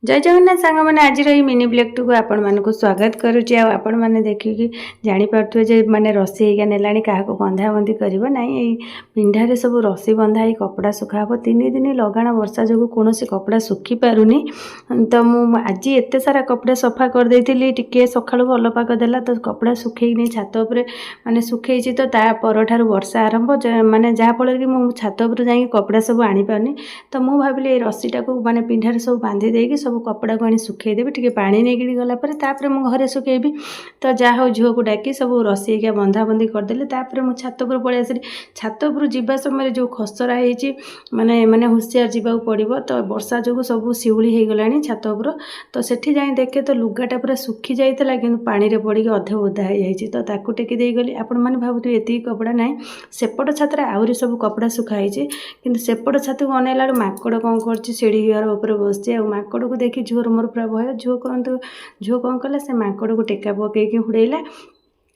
जय जगन्नाथ सांग मैंने आज मिनी ब्लॉग टू आपण मानक स्वागत करुच्ची आपण मैंने देखिकी जापारे जे मैंने रसी होगा नेला क्या बंधा बंधी कर ना पिंडारे सब रसी बंधा ही कपड़ा सुखा हम 3 दिन लगाण वर्षा जो कौन कपड़ा सुखी पारुनी। तो मुझे आज एत सारा कपड़ा सफा कर देती टिके सकाळु भल पाग देला तो कपड़ा सुखे नहीं छात उपर माने सुखे तो ठार वर्षा आरंभ माने जहाँफल कि मुझे छात उपर जा कपड़ा सब आनी पारनी। तो मुझे भाविली रसीटा को माने पिंडारे सब बांधी देकी सब कपड़ा को आनी सुखेदेवी टी पा नहीं गलापर तापर मु घरे सुखेबी। तो जहाँ हो झील को डाकी सब रसी क्या बंधा बंधी करदे तापर मुझे छात उपर पलि आसली। छात उपर जावा समय जो खसरा होती माने माने हुसियार जावाक पड़ो। तो वर्षा जो सब शिउली हो गला छात उपर। तो सेठी जाई देखे तो लुगाटा पूरा सुखी जाइला कि पानी रे पड़ी अधे ओदा हो जाए। तो ताकू टेकी दे गली आपण मैंने भावुथे एति कपड़ा ना सेपट छात आहरी सब कपड़ा सुखाई कि सेपट छात को अनेला माकड़ कौन कर सीढ़ी घर उपर बस माकड़ को देखी झुओर मोर पूरा भय। झुओ कौन कला से माकड़ को टेका पकईकि हुड़ेला।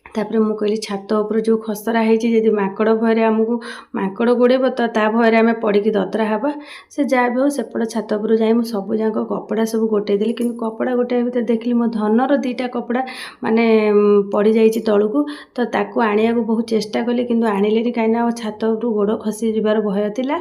तापर मु कहली छात उपर जो खसरा होती माकड़ भय आमको माकड़ गोड़ेब तो ता भय आम पड़ी ददरा हवा से जहाँ भी हो सेपट छात उपर जाए सब जाक कपड़ा सब गोटे देली। कि कपड़ा गोटे भर देखली मो धनर 2टा कपड़ा माने पड़ जा तलू। तो ताकू आने को बहुत चेष्टा कली कि आणिले कहीं छात उपर गोड़ खसी जबार भय था।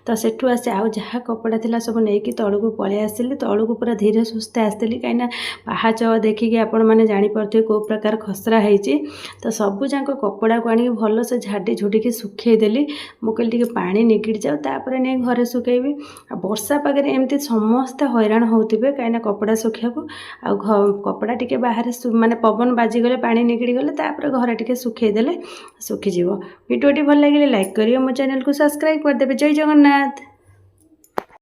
तो सेठू आसे आउ जहाँ कपड़ा था सब नहीं तलू पलि आसली। तलू पूरा धीरे सुस्थे आसली कहीं पाहाच देखिकी आपण मैंने जापे कौ प्रकार खसरा होती। तो सबू जाक कपड़ा को आनी भल से झाड़ी झुड़ी सुखेदेली। मुझे टे पा निगिड़ जाओ तापर नहीं घरे सुखेबी। वर्षा पागे एमती समस्ते हैरान होते कहीं कपड़ा सुखा कपड़ा टे बाहर माने पवन बाजीगले पा निगिड़ गले तापर घरे टे सुखेदेले सुखीज। भिडियोटी भल लगे लाइक करिए, मो चैनल को सब्सक्राइब करदे। जय जगन्नाथ।